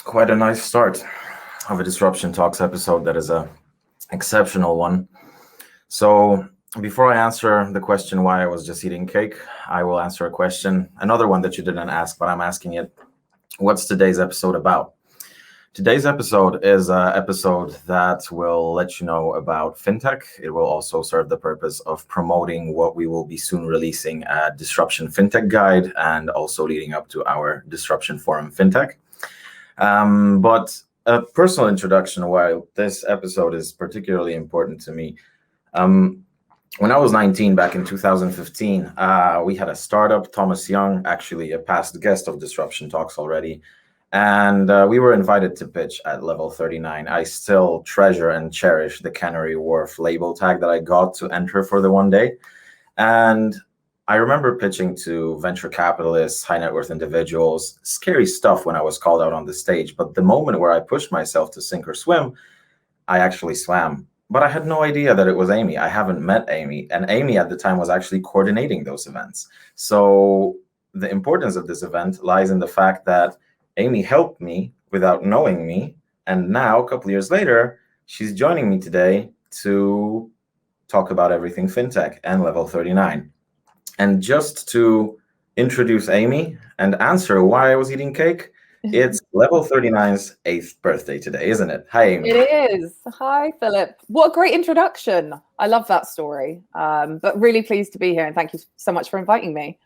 Quite a nice start of a Disruption Talks episode. That is a exceptional one. So before I answer the question why I was just eating cake, I will answer a question, another one that you didn't ask, but I'm asking it. What's today's episode about? Today's episode is an episode that will let you know about fintech. It will also serve the purpose of promoting what we will be soon releasing at Disruption Fintech Guide and also leading up to our Disruption Forum Fintech. But a personal introduction why this episode is particularly important to me. When I was 19 back in 2015, we had a startup, Thomas Young, actually a past guest of Disruption Talks already. And we were invited to pitch at Level39. I still treasure and cherish the Canary Wharf label tag that I got to enter for the one day. And I remember pitching to venture capitalists, high net worth individuals, scary stuff when I was called out on the stage. But the moment where I pushed myself to sink or swim, I actually swam. But I had no idea that it was Amy. I haven't met Amy. And Amy at the time was actually coordinating those events. So the importance of this event lies in the fact that Amy helped me without knowing me. And now, a couple of years later, she's joining me today to talk about everything fintech and Level39. And just to introduce Amy and answer why I was eating cake, it's Level39's 8th birthday today, isn't it? Hi, Amy. It is. Hi, Philip. What a great introduction. I love that story, but really pleased to be here. And thank you so much for inviting me.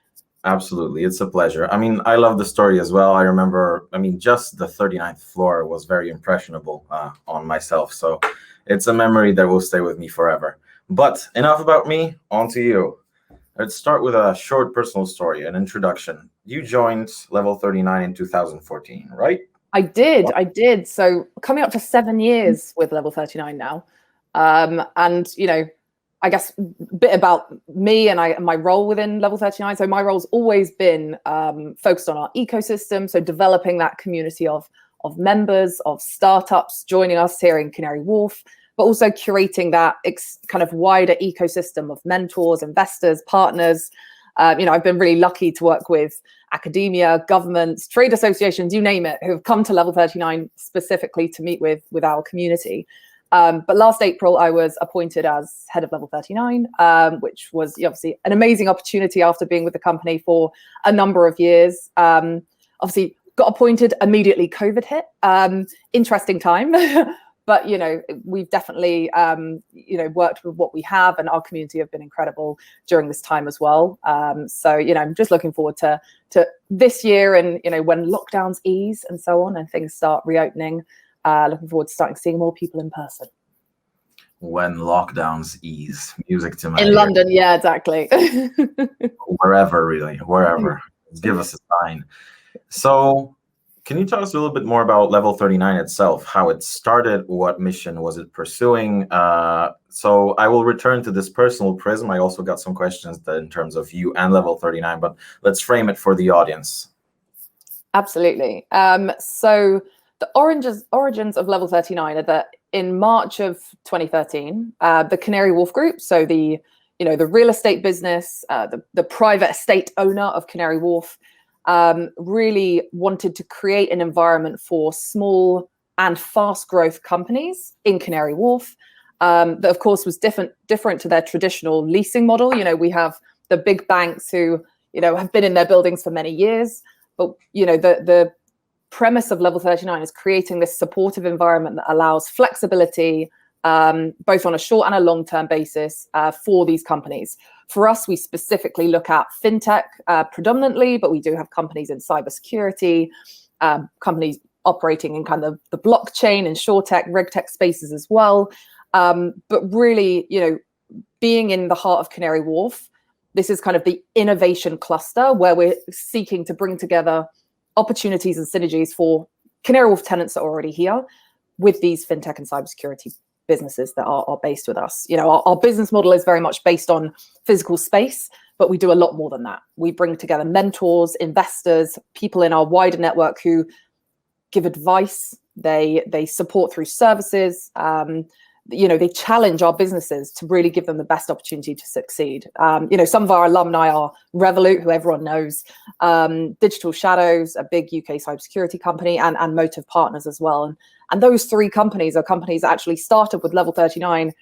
Absolutely. It's a pleasure. I mean, I love the story as well. I remember, just the 39th floor was very impressionable on myself. So it's a memory that will stay with me forever. But enough about me, on to you. Let's start with a short personal story, an introduction. You joined Level39 in 2014, right? I did. So coming up to 7 years with Level39 now. And, I guess a bit about me and my role within Level39. So my role's always been focused on our ecosystem. So developing that community of members, of startups joining us here in Canary Wharf, but also curating that kind of wider ecosystem of mentors, investors, partners. I've been really lucky to work with academia, governments, trade associations, you name it, who have come to Level39 specifically to meet with our community. But last April, I was appointed as head of Level39, which was obviously an amazing opportunity after being with the company for a number of years. Obviously, got appointed immediately, COVID hit. Interesting time. But, we've definitely, worked with what we have, and our community have been incredible during this time as well. So, I'm just looking forward to this year and, when lockdowns ease and so on and things start reopening. Looking forward to seeing more people in person. When lockdowns ease, music to my ear. In London, yeah, exactly. Wherever. Give us a sign. So can you tell us a little bit more about Level39 itself, how it started, what mission was it pursuing? So I will return to this personal prism. I also got some questions in terms of you and Level39, but let's frame it for the audience. Absolutely. So the origins of Level39 are that in March of 2013, the Canary Wharf Group, so the real estate business, the private estate owner of Canary Wharf, really wanted to create an environment for small and fast growth companies in Canary Wharf that, of course, was different to their traditional leasing model. We have the big banks who, have been in their buildings for many years, but, the premise of Level39 is creating this supportive environment that allows flexibility, both on a short and a long-term basis for these companies. For us, we specifically look at fintech predominantly, but we do have companies in cybersecurity, companies operating in kind of the blockchain and SureTech, RegTech spaces as well. But really, being in the heart of Canary Wharf, this is kind of the innovation cluster where we're seeking to bring together opportunities and synergies for Canary Wharf tenants that are already here with these fintech and cybersecurity businesses that are based with us. Our business model is very much based on physical space, but we do a lot more than that. We bring together mentors, investors, people in our wider network who give advice. They support through services. they challenge our businesses to really give them the best opportunity to succeed. Some of our alumni are Revolut, who everyone knows, Digital Shadows, a big UK cybersecurity company, and Motive Partners as well. And those three companies are companies that actually started with Level 39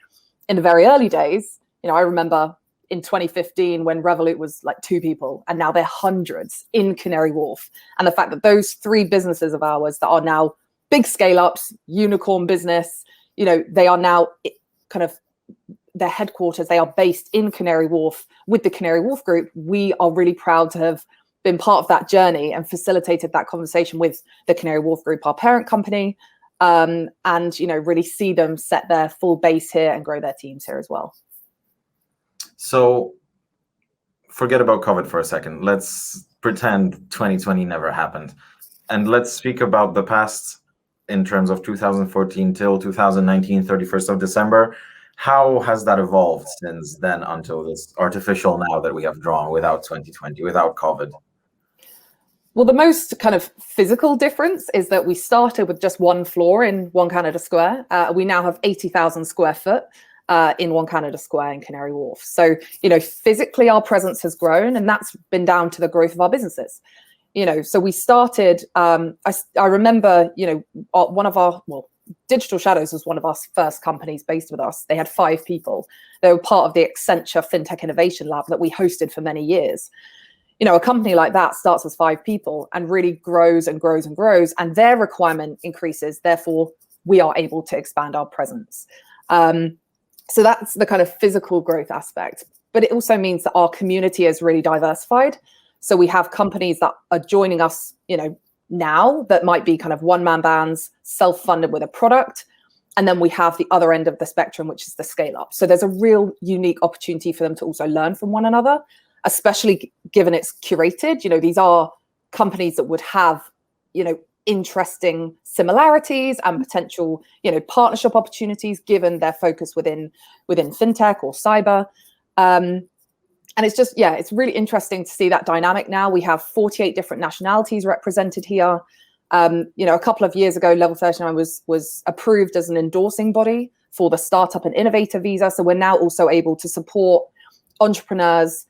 in the very early days. I remember in 2015 when Revolut was like 2 people, and now they're hundreds in Canary Wharf. And the fact that those 3 businesses of ours that are now big scale-ups, unicorn business, they are now kind of their headquarters, they are based in Canary Wharf with the Canary Wharf Group. We are really proud to have been part of that journey and facilitated that conversation with the Canary Wharf Group, our parent company, and really see them set their full base here and grow their teams here as well. So forget about COVID for a second. Let's pretend 2020 never happened. And let's speak about the past in terms of 2014 till 2019, 31st of December. How has that evolved since then until this artificial now that we have drawn without 2020, without COVID? Well, the most kind of physical difference is that we started with just 1 floor in One Canada Square. We now have 80,000 square foot in One Canada Square in Canary Wharf. So, physically our presence has grown, and that's been down to the growth of our businesses. So we started, I remember, Digital Shadows was one of our first companies based with us. They had 5 people. They were part of the Accenture Fintech Innovation Lab that we hosted for many years. A company like that starts as 5 people and really grows and grows and grows, and their requirement increases. Therefore, we are able to expand our presence. So that's the kind of physical growth aspect. But it also means that our community is really diversified. So we have companies that are joining us, now that might be kind of one-man bands, self-funded with a product. And then we have the other end of the spectrum, which is the scale-up. So there's a real unique opportunity for them to also learn from one another, especially given it's curated. These are companies that would have, interesting similarities and potential, partnership opportunities given their focus within fintech or cyber. And it's just, it's really interesting to see that dynamic now. We have 48 different nationalities represented here. A couple of years ago, Level 39 was approved as an endorsing body for the Startup and Innovator visa. So we're now also able to support entrepreneurs,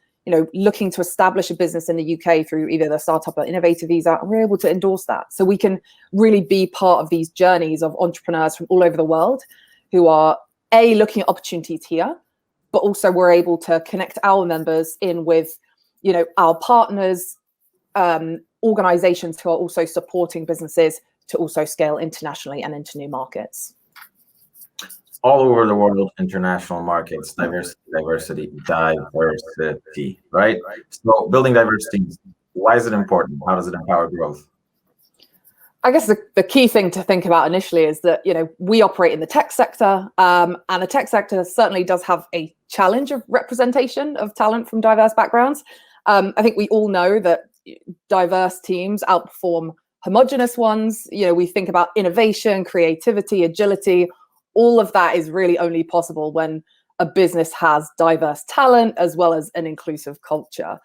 looking to establish a business in the UK through either the Startup or Innovator visa, and we're able to endorse that. So we can really be part of these journeys of entrepreneurs from all over the world who are, looking at opportunities here, but also we're able to connect our members in with, our partners, organizations who are also supporting businesses to also scale internationally and into new markets. All over the world, international markets, diversity, right? So building diversity, why is it important? How does it empower growth? I guess the key thing to think about initially is that, we operate in the tech sector, and the tech sector certainly does have a challenge of representation of talent from diverse backgrounds. I think we all know that diverse teams outperform homogenous ones. We think about innovation, creativity, agility. All of that is really only possible when a business has diverse talent as well as an inclusive culture.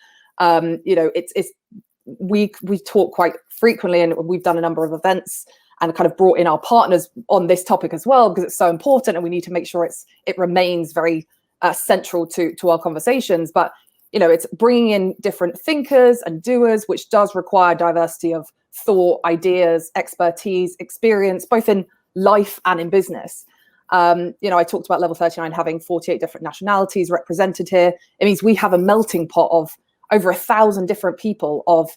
We talk quite frequently, and we've done a number of events and kind of brought in our partners on this topic as well, because it's so important and we need to make sure it remains very central to our conversations. But it's bringing in different thinkers and doers, which does require diversity of thought, ideas, expertise, experience, both in life and in business. I talked about Level 39 having 48 different nationalities represented here. It means we have a melting pot of over 1,000 different people of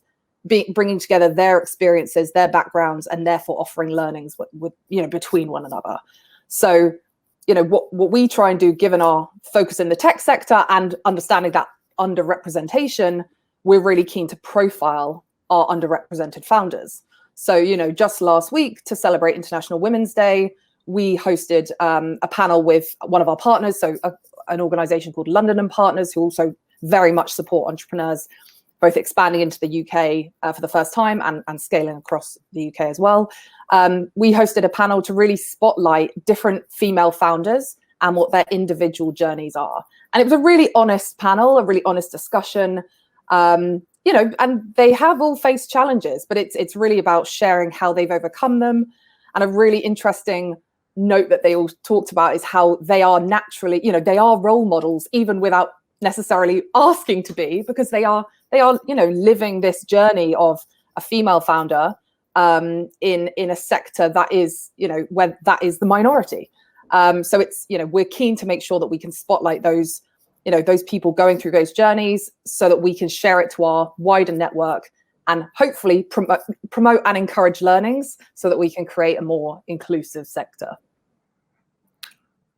bringing together their experiences, their backgrounds, and therefore offering learnings with between one another. So, what we try and do, given our focus in the tech sector and understanding that underrepresentation, we're really keen to profile our underrepresented founders. So, just last week, to celebrate International Women's Day, we hosted a panel with one of our partners, so an organization called London and Partners, who also very much support entrepreneurs, both expanding into the UK for the first time and scaling across the UK as well. We hosted a panel to really spotlight different female founders and what their individual journeys are. And it was a really honest panel, a really honest discussion. And they have all faced challenges, but it's really about sharing how they've overcome them, and a really interesting note that they all talked about is how they are naturally, they are role models, even without necessarily asking to be, because they are, living this journey of a female founder in a sector that is, where that is the minority. So it's, we're keen to make sure that we can spotlight those, those people going through those journeys so that we can share it to our wider network and hopefully promote and encourage learnings so that we can create a more inclusive sector.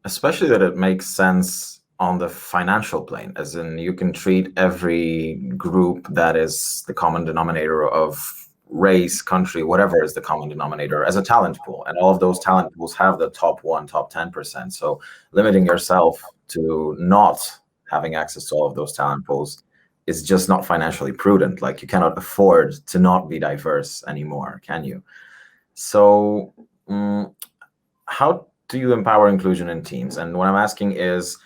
Especially that it makes sense on the financial plane, as in you can treat every group that is the common denominator of race, country, whatever is the common denominator, as a talent pool. And all of those talent pools have the top 1%, top 10%. So limiting yourself to not having access to all of those talent pools is just not financially prudent. Like, you cannot afford to not be diverse anymore, can you? So how do you empower inclusion in teams? And what I'm asking is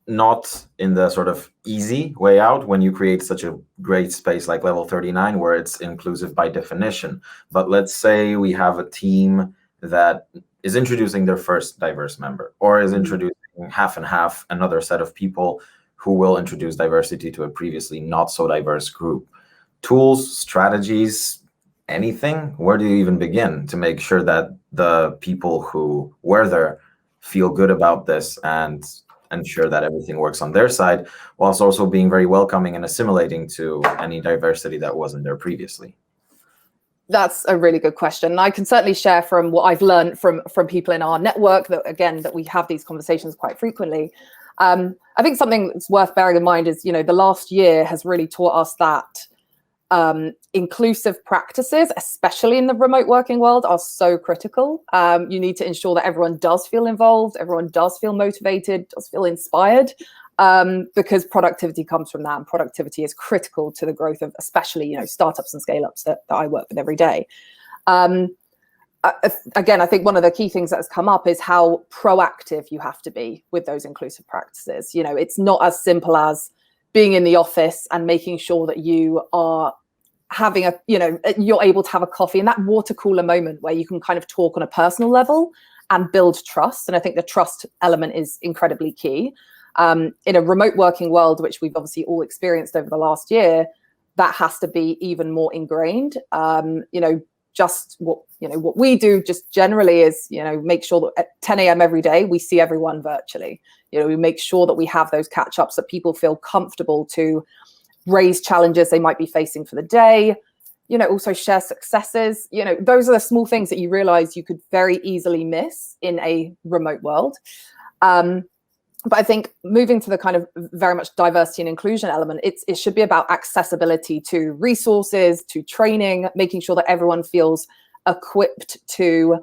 not in the sort of easy way out when you create such a great space like Level39 where it's inclusive by definition. But let's say we have a team that is introducing their first diverse member, or is introducing half and half, another set of people who will introduce diversity to a previously not so diverse group. Tools, strategies, anything? Where do you even begin to make sure that the people who were there feel good about this and ensure that everything works on their side, whilst also being very welcoming and assimilating to any diversity that wasn't there previously? That's a really good question. I can certainly share from what I've learned from people in our network that we have these conversations quite frequently. I think something that's worth bearing in mind is, the last year has really taught us that inclusive practices, especially in the remote working world, are so critical. You need to ensure that everyone does feel involved, everyone does feel motivated, does feel inspired, because productivity comes from that, and productivity is critical to the growth of, especially, startups and scale-ups that I work with every day. Again, I think one of the key things that has come up is how proactive you have to be with those inclusive practices. It's not as simple as being in the office and making sure that you are having you're able to have a coffee in that water cooler moment where you can kind of talk on a personal level and build trust. And I think the trust element is incredibly key. In a remote working world, which we've obviously all experienced over the last year, that has to be even more ingrained. Just what we do just generally is, make sure that at 10 a.m. every day, we see everyone virtually. We make sure that we have those catch-ups, that people feel comfortable to raise challenges they might be facing for the day, also share successes. Those are the small things that you realize you could very easily miss in a remote world. But I think moving to the kind of very much diversity and inclusion element, it should be about accessibility to resources, to training, making sure that everyone feels equipped to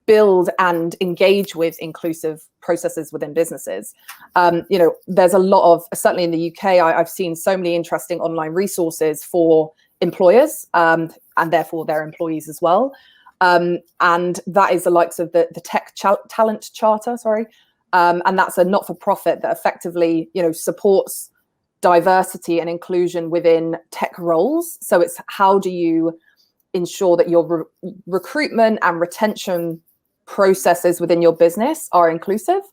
build and engage with inclusive processes within businesses. There's a lot of, certainly in the UK, I've seen so many interesting online resources for employers and therefore their employees as well. And that is the likes of the Tech Talent Charter, and that's a not-for-profit that effectively, supports diversity and inclusion within tech roles. So it's how do you ensure that your recruitment and retention processes within your business are inclusive,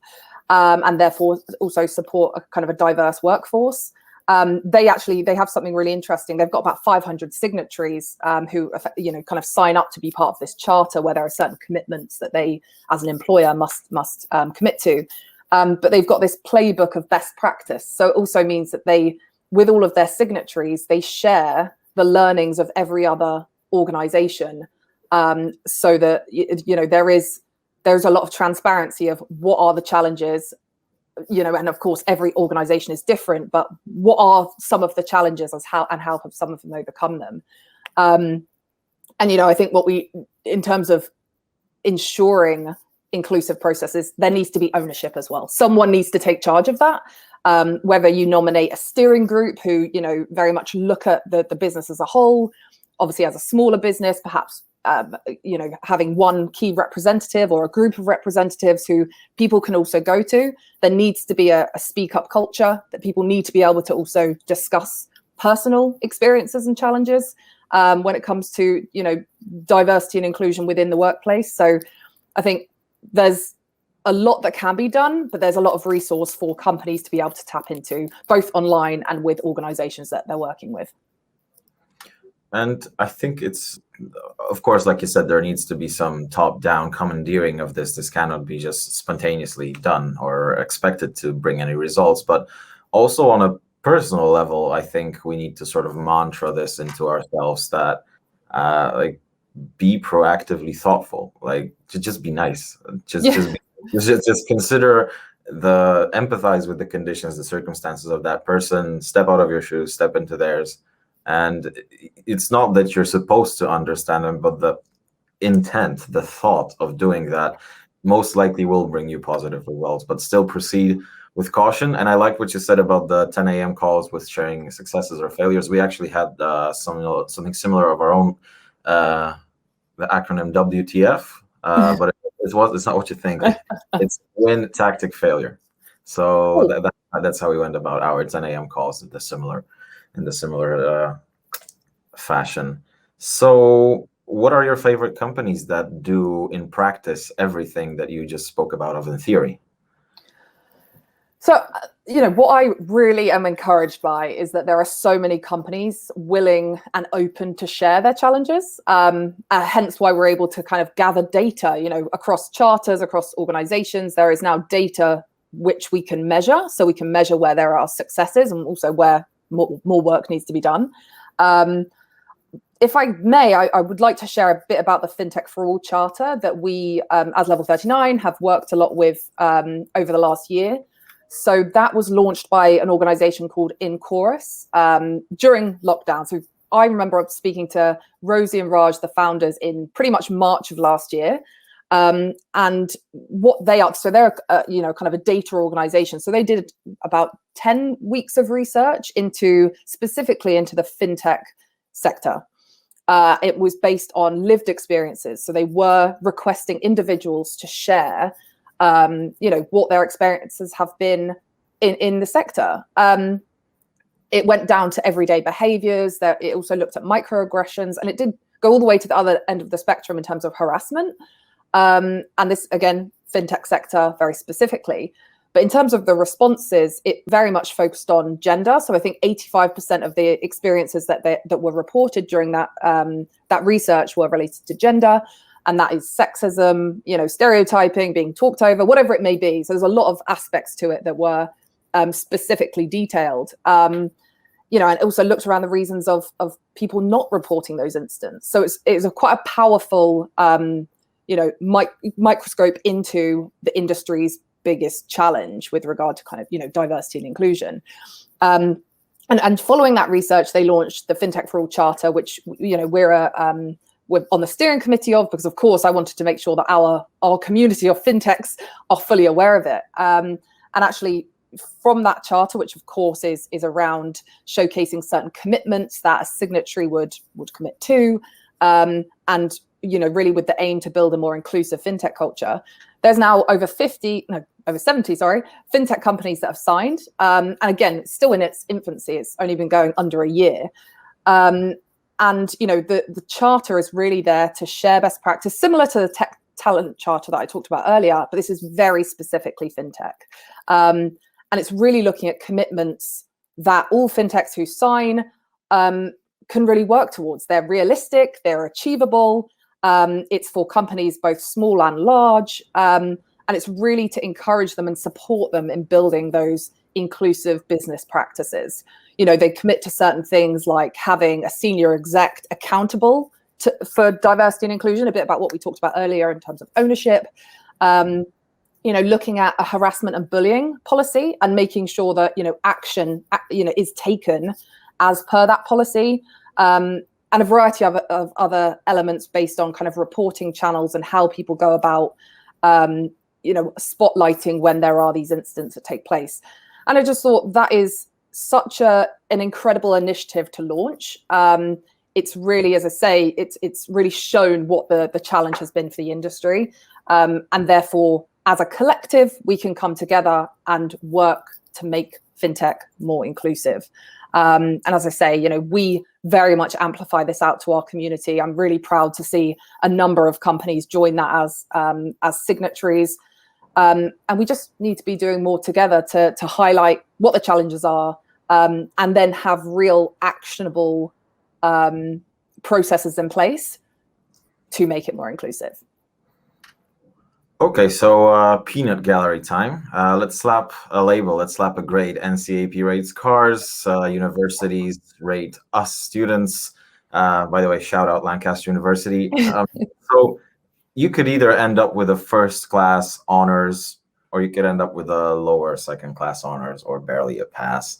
and therefore also support a kind of a diverse workforce. They have something really interesting. They've got about 500 signatories who kind of sign up to be part of this charter, where there are certain commitments that they as an employer must commit to. But they've got this playbook of best practice. So it also means that they, with all of their signatories, they share the learnings of every other organization, so that there's a lot of transparency of what are the challenges, and of course every organization is different, but what are some of the challenges and how have some of them overcome them. And I think in terms of ensuring inclusive processes, there needs to be ownership as well. Someone needs to take charge of that. Whether you nominate a steering group who very much look at the business as a whole. Obviously, as a smaller business, perhaps having one key representative or a group of representatives who people can also go to. There needs to be a speak up culture, that people need to be able to also discuss personal experiences and challenges when it comes to diversity and inclusion within the workplace. So I think there's a lot that can be done, but there's a lot of resource for companies to be able to tap into, both online and with organizations that they're working with. And I think it's, of course, like you said, there needs to be some top-down commandeering of this. This cannot be just spontaneously done or expected to bring any results. But also on a personal level, I think we need to sort of mantra this into ourselves that like, be proactively thoughtful, like to just be nice, just consider empathize with the conditions, the circumstances of that person, step out of your shoes, step into theirs. And it's not that you're supposed to understand them, but the intent, the thought of doing that most likely will bring you positive results, but still proceed with caution. And I like what you said about the 10 a.m. calls with sharing successes or failures. We actually had something similar of our own, the acronym WTF, but it's not what you think. It's win, tactic, failure. So that's how we went about our 10 a.m. calls in the similar fashion. So what are your favorite companies that do in practice everything that you just spoke about of in theory? So, what I really am encouraged by is that there are so many companies willing and open to share their challenges. Hence why we're able to kind of gather data, across charters, across organizations. There is now data which we can measure. So we can measure where there are successes and also where more work needs to be done. If I may, I would like to share a bit about the Fintech for All Charter that we, as Level39, have worked a lot with over the last year. So that was launched by an organization called In Chorus during lockdown. So I remember speaking to Rosie and Raj, the founders, in pretty much March of last year. And what they are, so they're, kind of a data organization. So they did about 10 weeks of research specifically into the fintech sector. It was based on lived experiences. So they were requesting individuals to share what their experiences have been in the sector. It went down to everyday behaviors. It also looked at microaggressions, and it did go all the way to the other end of the spectrum in terms of harassment. And this, again, fintech sector very specifically. But in terms of the responses, it very much focused on gender. So I think 85% of the experiences that were reported during that research were related to gender. And that is sexism, stereotyping, being talked over, whatever it may be. So there's a lot of aspects to it that were specifically detailed. And also looked around the reasons of people not reporting those incidents. So it's quite a powerful, microscope into the industry's biggest challenge with regard to kind of, diversity and inclusion. And following that research, they launched the Fintech for All Charter, which, we're on the steering committee of, because of course I wanted to make sure that our community of fintechs are fully aware of it. And actually from that charter, which of course is around showcasing certain commitments that a signatory would commit to, and really with the aim to build a more inclusive fintech culture, there's now over 70 fintech companies that have signed. And again, it's still in its infancy. It's only been going under a year. And, the charter is really there to share best practice, similar to the tech talent charter that I talked about earlier, but this is very specifically fintech. And it's really looking at commitments that all fintechs who sign can really work towards. They're realistic, they're achievable. It's for companies both small and large. And it's really to encourage them and support them in building those inclusive business practices. They commit to certain things like having a senior exec accountable for diversity and inclusion, a bit about what we talked about earlier in terms of ownership, looking at a harassment and bullying policy and making sure that, action, is taken as per that policy, and a variety of other elements based on kind of reporting channels and how people go about, spotlighting when there are these incidents that take place. And I just thought that is such an incredible initiative to launch. It's really, as I say, it's really shown what the challenge has been for the industry. And therefore, as a collective, we can come together and work to make fintech more inclusive. And as I say, we very much amplify this out to our community. I'm really proud to see a number of companies join that as signatories. And we just need to be doing more together to highlight what the challenges are, and then have real actionable processes in place to make it more inclusive. Okay, so peanut gallery time. Let's slap a label, let's slap a grade. NCAP rates cars, universities rate us students. By the way, shout out Lancaster University. So you could either end up with a first class honors, or you could end up with a lower second class honors, or barely a pass.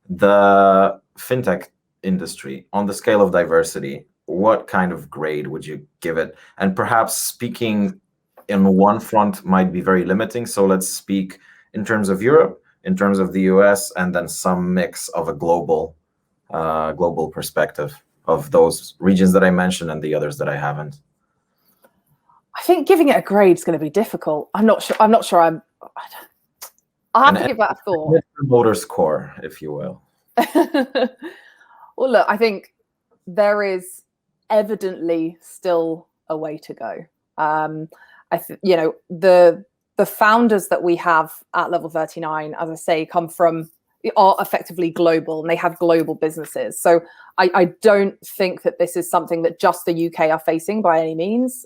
The fintech industry, on the scale of diversity, what kind of grade would you give it? And perhaps speaking in one front might be very limiting. So let's speak in terms of Europe, in terms of the US, and then some mix of a global perspective of those regions that I mentioned and the others that I haven't. I think giving it a grade is going to be difficult. I'll have to give that a thought. Motor score, if you will. Well, look, I think there is evidently still a way to go. The founders that we have at Level39, as I say, are effectively global, and they have global businesses. So I don't think that this is something that just the UK are facing by any means.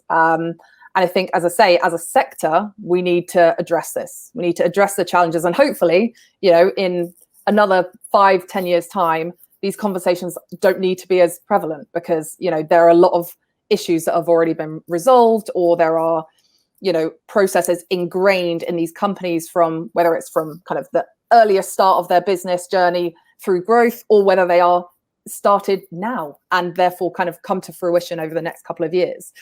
And I think, as I say, as a sector, we need to address this. We need to address the challenges, and hopefully, in another 5-10 years' time, these conversations don't need to be as prevalent, because there are a lot of issues that have already been resolved, or there are processes ingrained in these companies, from whether it's from kind of the earlier start of their business journey through growth, or whether they are started now and therefore kind of come to fruition over the next couple of years.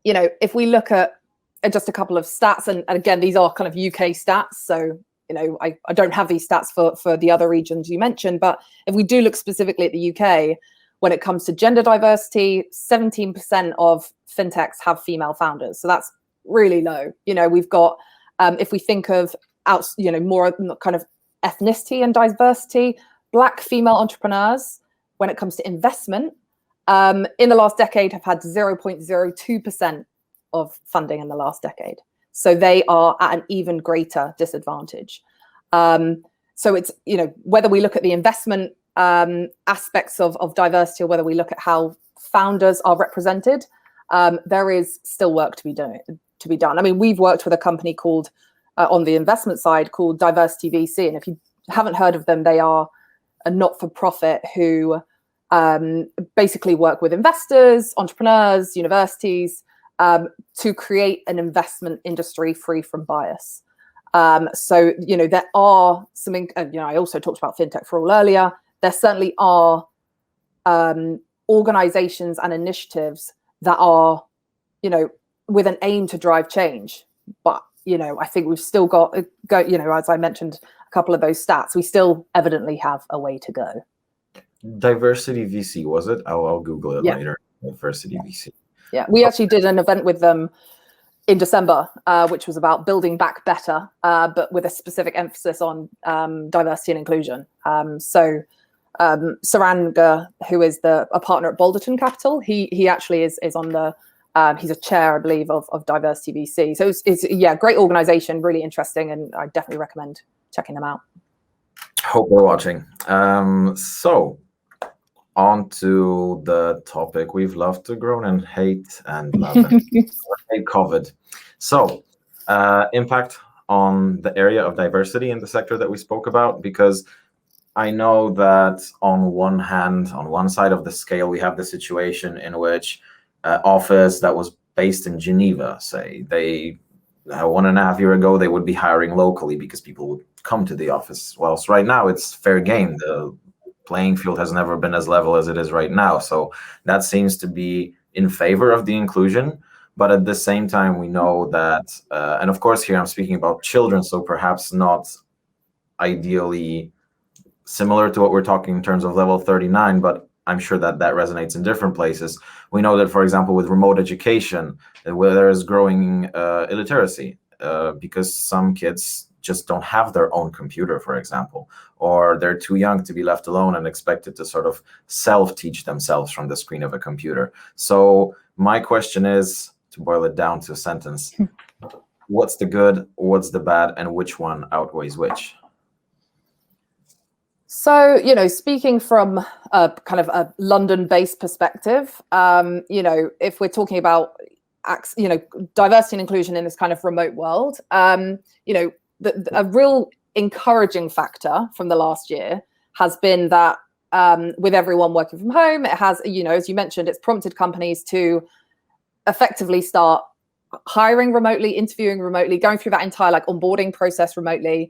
If we look at just a couple of stats, and again, these are kind of UK stats, so I don't have these stats for the other regions you mentioned, but if we do look specifically at the UK, when it comes to gender diversity, 17% of fintechs have female founders. So that's really low. We've got, if we think of more kind of ethnicity and diversity, Black female entrepreneurs, when it comes to investment, in the last decade have had 0.02% of funding in the last decade. So they are at an even greater disadvantage. So it's, whether we look at the investment aspects of diversity, or whether we look at how founders are represented, there is still work to be done. I mean, we've worked with a company called, on the investment side, called Diversity VC. And if you haven't heard of them, they are a not-for-profit who basically work with investors, entrepreneurs, universities, to create an investment industry free from bias. So, there are some, I also talked about fintech for all earlier. There certainly are organizations and initiatives that are, with an aim to drive change. But, I think we've still got to go, as I mentioned, a couple of those stats, we still evidently have a way to go. Diversity VC, was it? I'll Google it later. Diversity VC. Yeah, we actually did an event with them in December, which was about building back better, but with a specific emphasis on diversity and inclusion. So Saranga, who is a partner at Boulderton Capital, he actually is on the, he's a chair, I believe, of Diversity VC. So it's great organization, really interesting, and I definitely recommend checking them out. Hope they're watching. So on to the topic we've loved to groan and hate and love and hate, COVID. So impact on the area of diversity in the sector that we spoke about, because I know that on one hand, on one side of the scale, we have the situation in which office that was based in Geneva, say, they 1.5 years ago, they would be hiring locally because people would come to the office. Whilst right now it's fair game. The playing field has never been as level as it is right now. So that seems to be in favor of the inclusion. But at the same time, we know that, and of course here I'm speaking about children, so perhaps not ideally similar to what we're talking in terms of level 39, but I'm sure that that resonates in different places. We know that, for example, with remote education, where there is growing illiteracy, because some kids just don't have their own computer, for example, or they're too young to be left alone and expected to sort of self-teach themselves from the screen of a computer. So my question is, to boil it down to a sentence, what's the good, what's the bad, and which one outweighs which? So, you know, speaking from a kind of a London-based perspective, you know, if we're talking about, you know, diversity and inclusion in this kind of remote world, you know, a real encouraging factor from the last year has been that with everyone working from home, it has, you know, as you mentioned, it's prompted companies to effectively start hiring remotely, interviewing remotely, going through that entire like onboarding process remotely.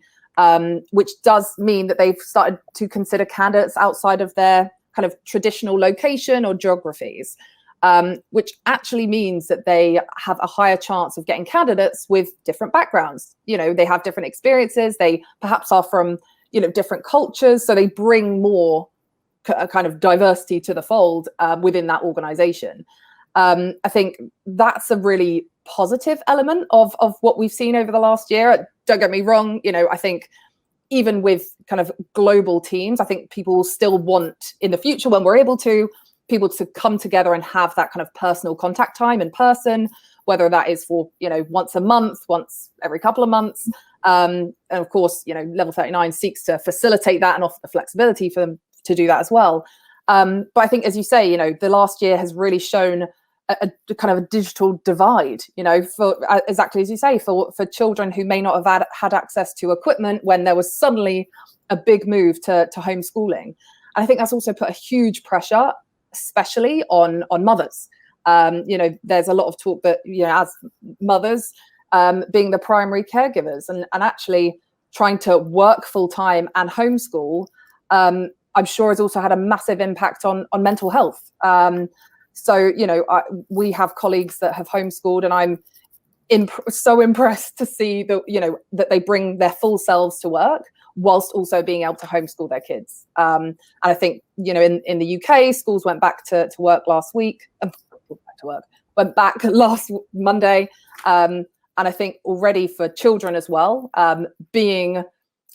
Which does mean that they've started to consider candidates outside of their kind of traditional location or geographies, which actually means that they have a higher chance of getting candidates with different backgrounds. You know, they have different experiences. They perhaps are from, you know, different cultures. So they bring more kind of diversity to the fold within that organization. I think that's a really positive element of what we've seen over the last year. Don't get me wrong, you know, I think even with kind of global teams, I think people will still want in the future, when we're able to, people to come together and have that kind of personal contact time in person, whether that is for, you know, once a month, once every couple of months. And of course, you know, Level 39 seeks to facilitate that and offer the flexibility for them to do that as well. But I think, as you say, you know, the last year has really shown a kind of a digital divide, you know, for exactly as you say, for children who may not have had access to equipment when there was suddenly a big move to homeschooling. And I think that's also put a huge pressure, especially on mothers. You know, there's a lot of talk that, you know, as mothers being the primary caregivers and actually trying to work full time and homeschool, I'm sure has also had a massive impact on mental health. So, you know, we have colleagues that have homeschooled, and I'm so impressed to see that, you know, that they bring their full selves to work whilst also being able to homeschool their kids. And I think, you know, in the UK, schools went back to work last week. Went back last Monday. And I think already for children as well, being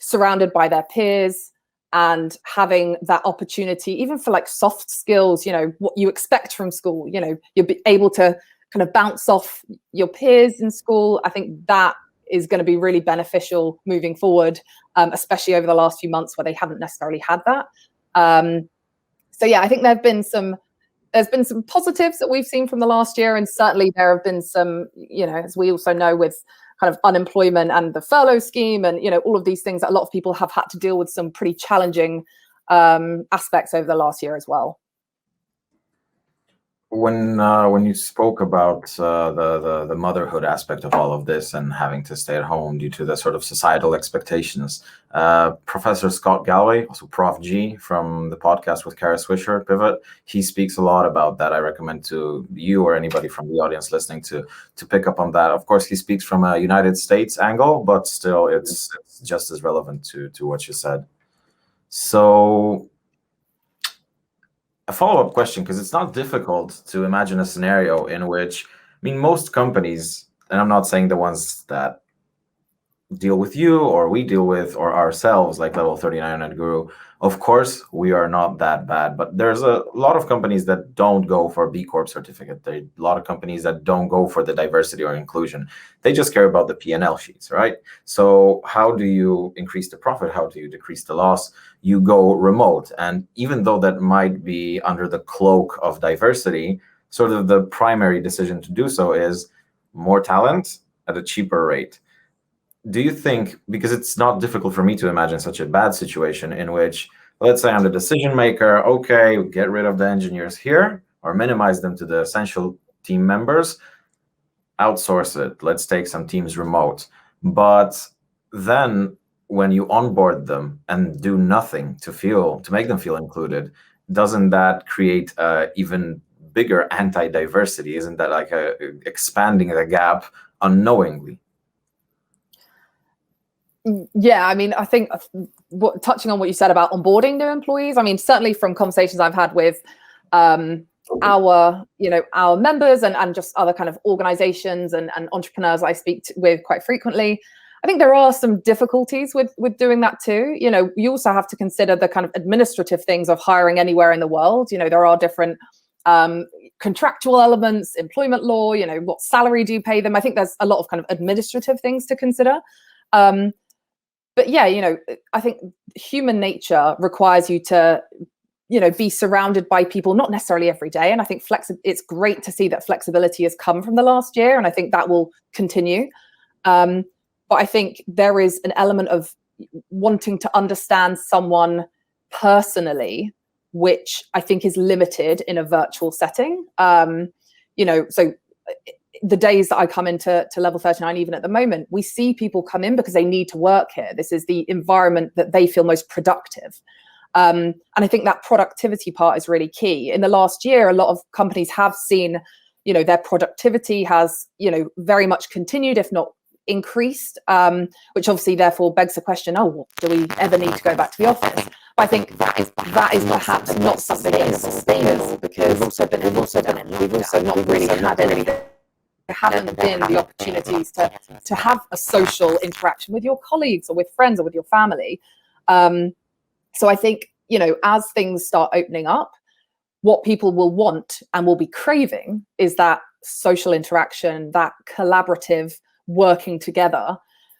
surrounded by their peers, and having that opportunity, even for like soft skills, you know, what you expect from school, you know, you'll be able to kind of bounce off your peers in school. I think that is going to be really beneficial moving forward, especially over the last few months where they haven't necessarily had that. So yeah, I think there's been some positives that we've seen from the last year, and certainly there have been some, you know, as we also know, with kind of unemployment and the furlough scheme and, you know, all of these things that a lot of people have had to deal with some pretty challenging aspects over the last year as well. When you spoke about the motherhood aspect of all of this and having to stay at home due to the sort of societal expectations, Professor Scott Galloway, also Prof G from the podcast with Kara Swisher, Pivot, he speaks a lot about that. I recommend to you or anybody from the audience listening to pick up on that. Of course, he speaks from a United States angle, but still it's just as relevant to what you said. So a follow-up question, because it's not difficult to imagine a scenario in which, I mean, most companies, and I'm not saying the ones that deal with you or we deal with or ourselves, like Level 39 and Guru, of course, we are not that bad, but there's a lot of companies that don't go for a B Corp certificate. There are a lot of companies that don't go for the diversity or inclusion. They just care about the P&L sheets, right? So how do you increase the profit? How do you decrease the loss? You go remote. And even though that might be under the cloak of diversity, sort of the primary decision to do so is more talent at a cheaper rate. Do you think, because it's not difficult for me to imagine such a bad situation in which, let's say I'm the decision maker, okay, get rid of the engineers here or minimize them to the essential team members, outsource it, let's take some teams remote. But then when you onboard them and do nothing to make them feel included, doesn't that create even bigger anti-diversity? Isn't that like expanding the gap unknowingly? Yeah, I mean, I think touching on what you said about onboarding new employees, I mean, certainly from conversations I've had with our members and just other kind of organizations and entrepreneurs I speak with quite frequently, I think there are some difficulties with doing that too. You know, you also have to consider the kind of administrative things of hiring anywhere in the world. You know, there are different contractual elements, employment law, you know, what salary do you pay them? I think there's a lot of kind of administrative things to consider. But yeah, you know, I think human nature requires you to, you know, be surrounded by people, not necessarily every day. And I think it's great to see that flexibility has come from the last year. And I think that will continue. But I think there is an element of wanting to understand someone personally, which I think is limited in a virtual setting. You know, so the days that I come into Level 39, even at the moment, we see people come in because they need to work here. This is the environment that they feel most productive. And I think that productivity part is really key. In the last year, a lot of companies have seen, you know, their productivity has, you know, very much continued, if not increased, which obviously therefore begs the question, oh, do we ever need to go back to the office? But I think that is perhaps not something that is sustainable, because we've also not really had any, there haven't been the opportunities to have a social interaction with your colleagues or with friends or with your family. So I think, you know, as things start opening up, what people will want and will be craving is that social interaction, that collaborative working together.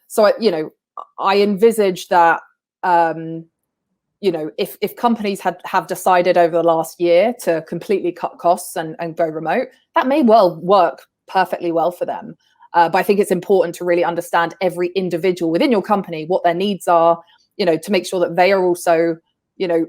So, you know, I envisage that, you know, if companies have decided over the last year to completely cut costs and go remote, that may well work perfectly well for them. But I think it's important to really understand every individual within your company, what their needs are, you know, to make sure that they are also, you know,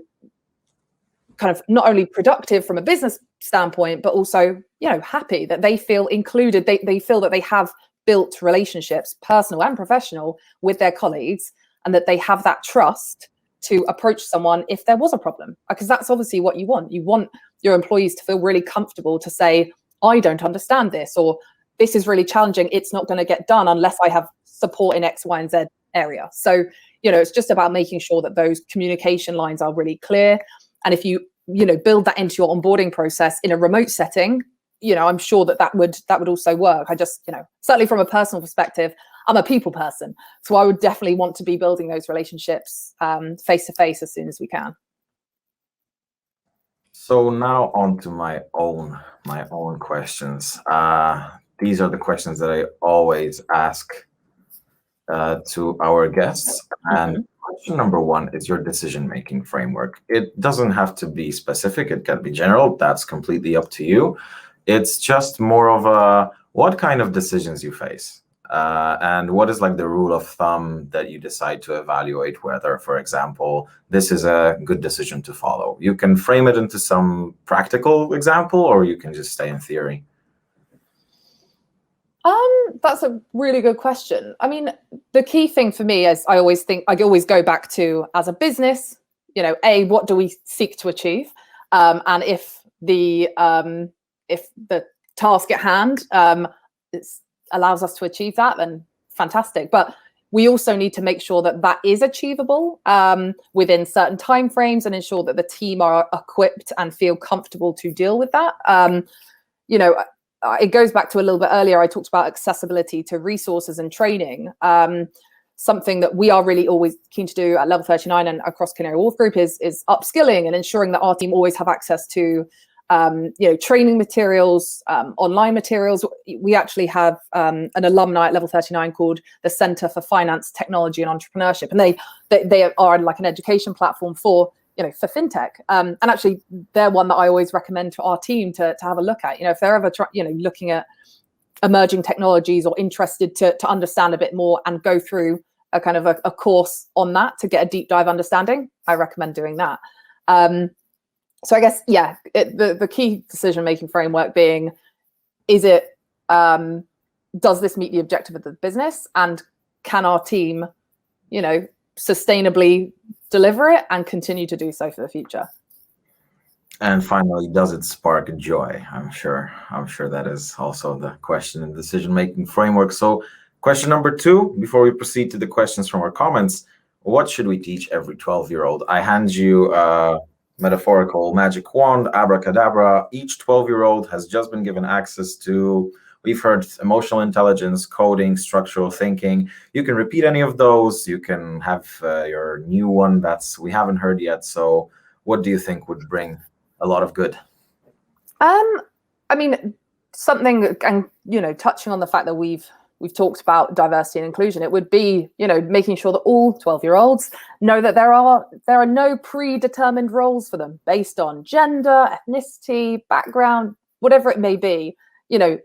kind of not only productive from a business standpoint, but also, you know, happy, that they feel included. They feel that they have built relationships, personal and professional, with their colleagues, and that they have that trust to approach someone if there was a problem. Because that's obviously what you want. You want your employees to feel really comfortable to say, I don't understand this, or this is really challenging. It's not going to get done unless I have support in X, Y, and Z area. So, you know, it's just about making sure that those communication lines are really clear. And if you know, build that into your onboarding process in a remote setting, you know, I'm sure that would also work. I just, you know, certainly from a personal perspective, I'm a people person. So I would definitely want to be building those relationships face to face as soon as we can. So now on to my own questions. These are the questions that I always ask to our guests. And question number one is your decision-making framework. It doesn't have to be specific. It can be general. That's completely up to you. It's just more of a, what kind of decisions you face, and what is like the rule of thumb that you decide to evaluate whether, for example, this is a good decision to follow. You can frame it into some practical example, or you can just stay in theory. That's a really good question. I mean, the key thing for me is I always go back to, as a business, you know, what do we seek to achieve? And if the task at hand allows us to achieve that, then fantastic. But we also need to make sure that that is achievable within certain timeframes, and ensure that the team are equipped and feel comfortable to deal with that. You know, it goes back to a little bit earlier, I talked about accessibility to resources and training. Something that we are really always keen to do at Level 39 and across Canary Wharf Group is upskilling and ensuring that our team always have access to, you know, training materials, online materials. We actually have an alumni at Level 39 called the Center for Finance, Technology and Entrepreneurship, and they are like an education platform for, you know, for fintech. And actually, they're one that I always recommend to our team to have a look at. You know, if they're ever looking at emerging technologies or interested to understand a bit more and go through a kind of a course on that to get a deep dive understanding, I recommend doing that. So I guess, yeah, the key decision-making framework being, is it, does this meet the objective of the business, and can our team, you know, sustainably deliver it and continue to do so for the future? And finally, does it spark joy? I'm sure that is also the question in the decision-making framework. So question number two, before we proceed to the questions from our comments, what should we teach every 12-year-old? I hand you a metaphorical magic wand, abracadabra. Each 12-year-old has just been given access to We've heard emotional intelligence, coding, structural thinking. You can repeat any of those. You can have your new one that's we haven't heard yet. So what do you think would bring a lot of good? I mean, something, and touching on the fact that we've talked about diversity and inclusion, it would be making sure that all 12-year-olds know that there are no predetermined roles for them based on gender, ethnicity, background, whatever it may be.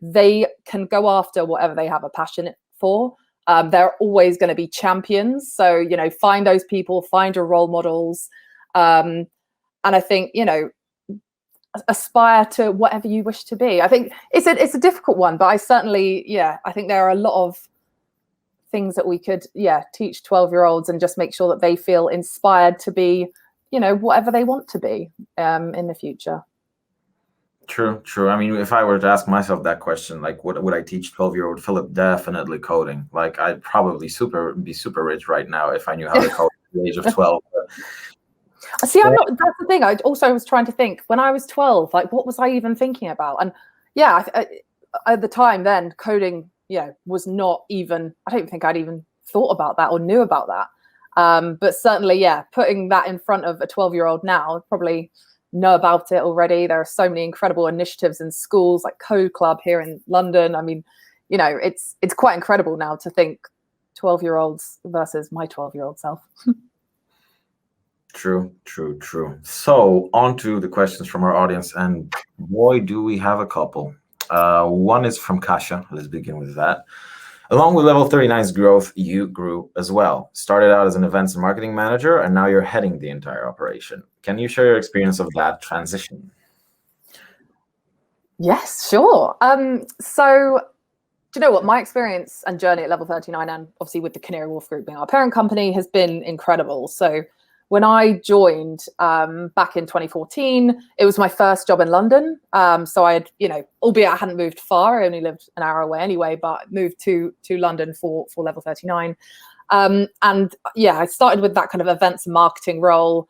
They can go after whatever they have a passion for. There are always going to be champions, so find those people, find your role models, and I think aspire to whatever you wish to be. I think it's a difficult one, but I certainly, I think there are a lot of things that we could, teach 12-year-olds and just make sure that they feel inspired to be, whatever they want to be in the future. True. I mean, if I were to ask myself that question, like, what would I teach 12-year-old Philip? Definitely coding. Like, I'd probably be super rich right now if I knew how to code at the age of 12. See, that's the thing. I also was trying to think when I was 12, like, what was I even thinking about? And at the time then, coding, was not even, I don't think I'd even thought about that or knew about that. But certainly, putting that in front of a 12-year-old now, I'd probably know about it already. There are so many incredible initiatives in schools like Code Club here in London. I mean, it's quite incredible now to think 12-year-olds versus my 12-year-old self. True. So on to the questions from our audience, and boy, do we have a couple. One is from Kasia. Let's begin with that. Along with Level 39's growth, you grew as well. Started out as an events and marketing manager, and now you're heading the entire operation. Can you share your experience of that transition? Yes, sure. So do you know what? My experience and journey at Level 39, and obviously with the Canary Wharf Group being our parent company, has been incredible. So when I joined back in 2014, it was my first job in London. So I had, albeit I hadn't moved far, I only lived an hour away anyway, but moved to London for Level 39. And I started with that kind of events and marketing role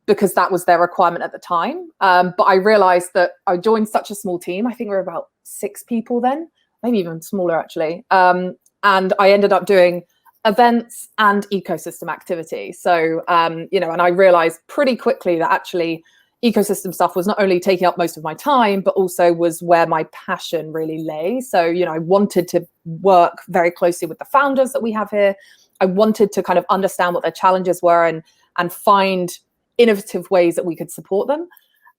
because that was their requirement at the time. But I realized that I joined such a small team. I think we were about 6 people then, maybe even smaller actually. And I ended up doing events and ecosystem activity. So, and I realized pretty quickly that actually ecosystem stuff was not only taking up most of my time, but also was where my passion really lay. So, I wanted to work very closely with the founders that we have here. I wanted to kind of understand what their challenges were and find innovative ways that we could support them.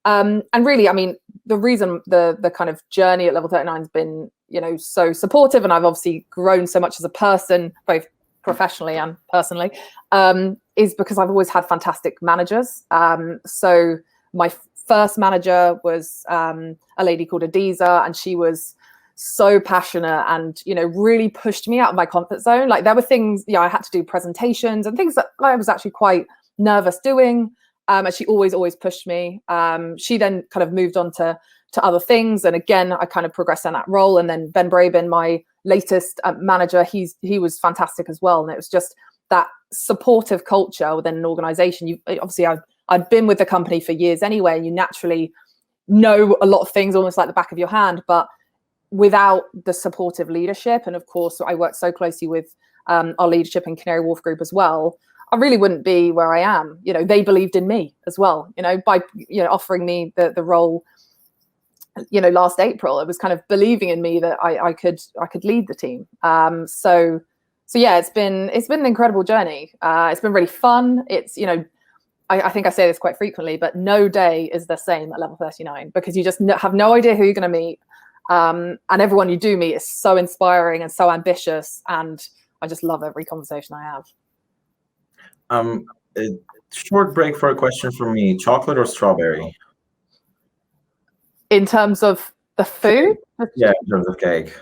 And really, I mean, the reason the kind of journey at Level 39 has been, so supportive, and I've obviously grown so much as a person, both professionally and personally, is because I've always had fantastic managers. So my first manager was a lady called Adiza, and she was so passionate and, really pushed me out of my comfort zone. Like there were things, I had to do presentations and things that I was actually quite nervous doing. And she always pushed me. She then kind of moved on to other things. And again, I kind of progressed in that role. And then Ben Brabin, my latest manager, he was fantastic as well. And it was just that supportive culture within an organization. Obviously I'd been with the company for years anyway, and you naturally know a lot of things almost like the back of your hand, but without the supportive leadership, and of course I worked so closely with our leadership in Canary Wharf Group as well, I really wouldn't be where I am. They believed in me as well, by offering me the role last April. It was kind of believing in me that I could lead the team. So yeah, it's been an incredible journey. It's been really fun. It's I think I say this quite frequently, but no day is the same at Level 39 because you just have no idea who you're going to meet, and everyone you do meet is so inspiring and so ambitious, and I just love every conversation I have. A short break for a question from me: chocolate or strawberry? In terms of the food? Yeah, in terms of cake.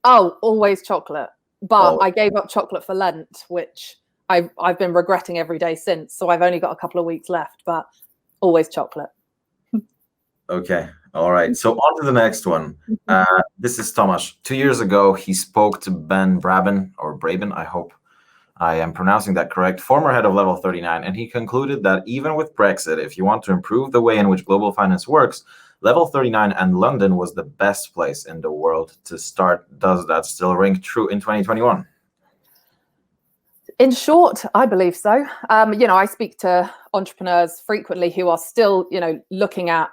Oh, always chocolate. But I gave up chocolate for Lent, which I've been regretting every day since. So I've only got a couple of weeks left, but always chocolate. Okay. All right. So on to the next one. This is Tomasz. 2 years ago, he spoke to Ben Brabin, or Brabin, I hope I am pronouncing that correct, former head of Level 39, and he concluded that even with Brexit, if you want to improve the way in which global finance works, Level 39 and London was the best place in the world to start. Does that still ring true in 2021? In short, I believe so. I speak to entrepreneurs frequently who are still, looking at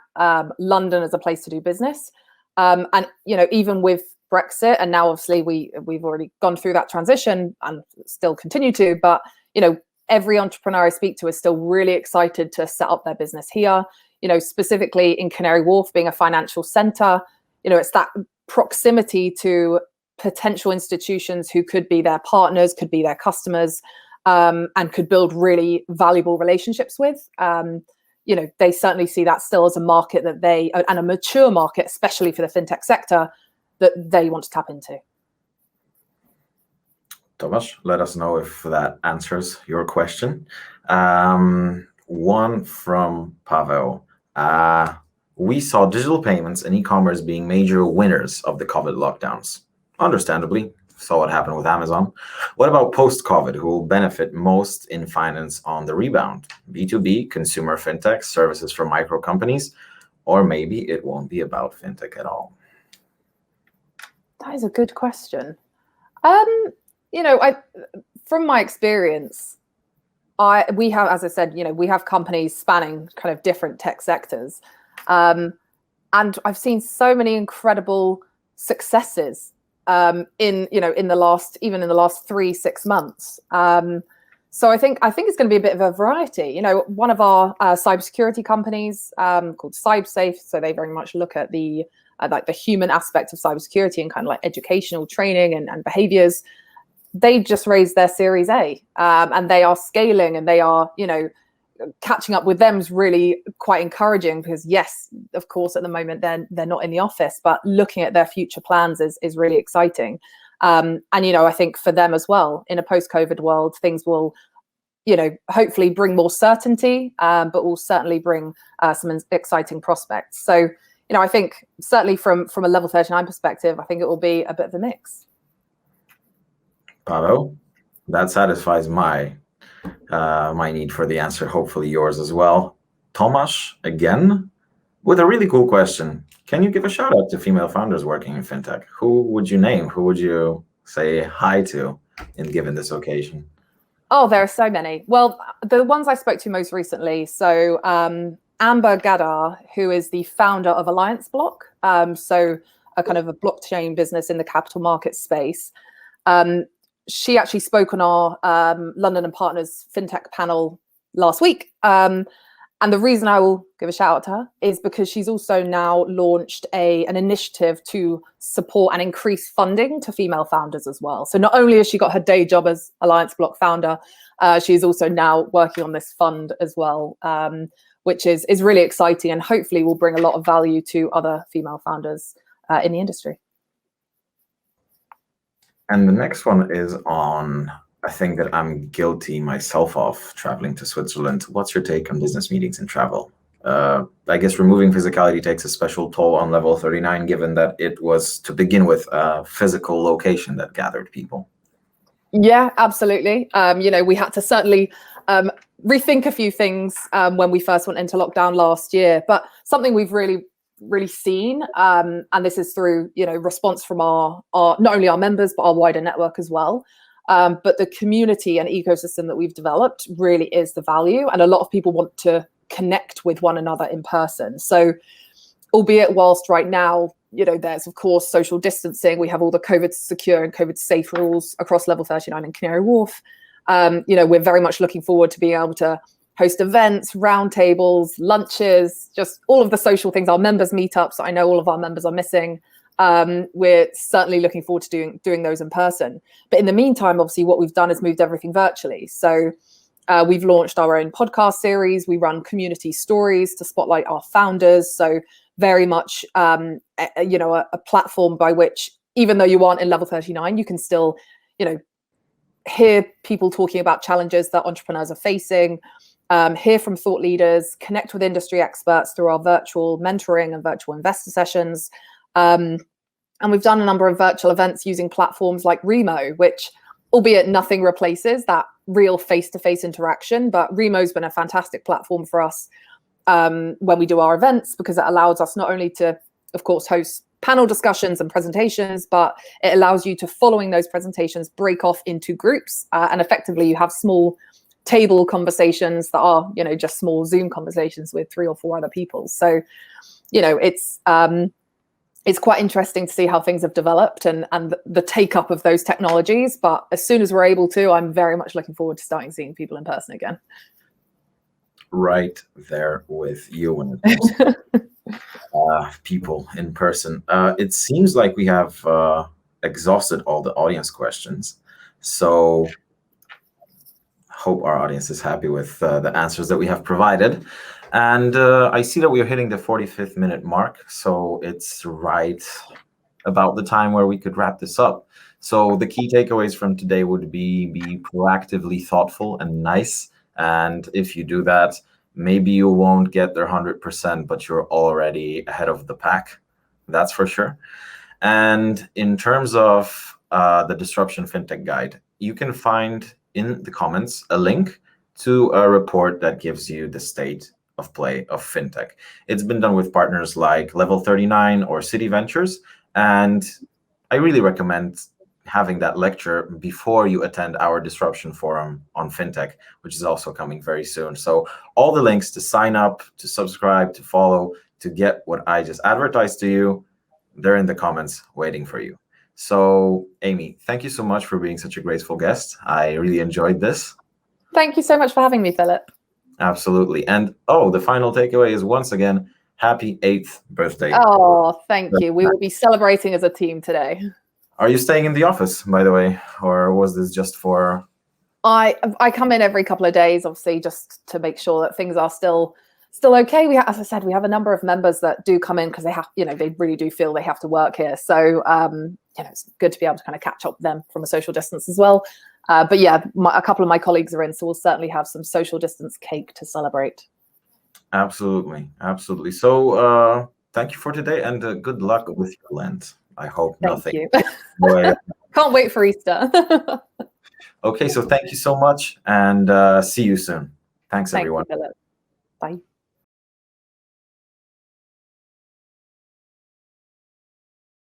London as a place to do business. And, even with Brexit, and now obviously we've already gone through that transition and still continue to, but, every entrepreneur I speak to is still really excited to set up their business here, specifically in Canary Wharf being a financial center. It's that proximity to potential institutions who could be their partners, could be their customers, and could build really valuable relationships with. They certainly see that still as a market and a mature market, especially for the fintech sector, that they want to tap into. Tomasz, let us know if that answers your question. One from Pavel. We saw digital payments and e-commerce being major winners of the COVID lockdowns. Understandably, saw what happened with Amazon. What about post-COVID? Who will benefit most in finance on the rebound? B2B, consumer fintech, services for micro companies, or maybe it won't be about fintech at all? That is a good question. From my experience, we have, as I said, we have companies spanning kind of different tech sectors, and I've seen so many incredible successes in the last 3-6 months. So I think it's going to be a bit of a variety. One of our cybersecurity companies called CyberSafe, so they very much look at the human aspect of cybersecurity and kind of like educational training and behaviors. They just raised their Series A, and they are scaling, and they are, catching up with them is really quite encouraging, because yes, of course, at the moment they're not in the office, but looking at their future plans is really exciting. And I think for them as well, in a post-COVID world, things will, hopefully bring more certainty, but will certainly bring some exciting prospects. So, I think certainly from a Level 39 perspective, I think it will be a bit of a mix. Pavel, that satisfies my need for the answer, hopefully yours as well. Tomasz, again, with a really cool question. Can you give a shout out to female founders working in fintech? Who would you name? Who would you say hi to given this occasion? Oh, there are so many. Well, the ones I spoke to most recently, so Amber Gadar, who is the founder of Alliance Block, so a kind of a blockchain business in the capital market space. She actually spoke on our London and Partners FinTech panel last week. And the reason I will give a shout out to her is because she's also now launched an initiative to support and increase funding to female founders as well. So not only has she got her day job as Alliance Block founder, she's also now working on this fund as well, which is really exciting, and hopefully will bring a lot of value to other female founders in the industry. And the next one is on a thing that I'm guilty myself of, traveling to Switzerland. What's your take on business meetings and travel? I guess removing physicality takes a special toll on Level 39, given that it was, to begin with, a physical location that gathered people. Yeah, absolutely. We had to certainly rethink a few things when we first went into lockdown last year, but something we've really seen, and this is through response from our not only our members but our wider network as well, but the community and ecosystem that we've developed really is the value, and a lot of people want to connect with one another in person. So albeit whilst right now there's of course social distancing, we have all the COVID secure and COVID safe rules across Level 39 and Canary Wharf. We're very much looking forward to being able to host events, roundtables, lunches, just all of the social things, our members meetups. I know all of our members are missing. We're certainly looking forward to doing those in person. But in the meantime, obviously, what we've done is moved everything virtually. So we've launched our own podcast series. We run community stories to spotlight our founders. So very much, a platform by which, even though you aren't in Level 39, you can still, hear people talking about challenges that entrepreneurs are facing, hear from thought leaders, connect with industry experts through our virtual mentoring and virtual investor sessions. And we've done a number of virtual events using platforms like Remo, which, albeit nothing replaces that real face-to-face interaction, but Remo's been a fantastic platform for us when we do our events, because it allows us not only to, of course, host panel discussions and presentations, but it allows you to, following those presentations, break off into groups, and effectively you have small table conversations that are, you know, just small Zoom conversations with 3 or 4 other people. So, you know, it's quite interesting to see how things have developed and the take up of those technologies. But as soon as we're able to, I'm very much looking forward to starting seeing people in person again. Right there with you when it comes to people in person. It seems like we have exhausted all the audience questions. So hope our audience is happy with the answers that we have provided. And I see that we are hitting the 45th minute mark. So it's right about the time where we could wrap this up. So the key takeaways from today would be proactively thoughtful and nice. And if you do that, maybe you won't get there 100%, but you're already ahead of the pack. That's for sure. And in terms of the Disruption FinTech Guide, you can find in the comments a link to a report that gives you the state of play of FinTech. It's been done with partners like Level39 or City Ventures. And I really recommend having that lecture before you attend our disruption forum on FinTech, which is also coming very soon. So all the links to sign up, to subscribe, to follow, to get what I just advertised to you, they're in the comments waiting for you. So Amy, thank you so much for being such a graceful guest. I really enjoyed this. Thank you so much for having me, Philip. Absolutely. And the final takeaway is, once again, happy 8th birthday. Oh, thank you. We will be celebrating as a team today. Are you staying in the office, by the way, or was this just for... I come in every couple of days, obviously, just to make sure that things are still okay. As I said, we have a number of members that do come in because they have, you know, they really do feel they have to work here. So, you know, it's good to be able to kind of catch up with them from a social distance as well. But yeah, a couple of my colleagues are in, so we'll certainly have some social distance cake to celebrate. Absolutely. Absolutely. So thank you for today, and good luck with your Lent. I hope nothing. Thank you. Can't wait for Easter. Okay, so thank you so much, and see you soon. Thanks, everyone. Thank you, Philip. Bye.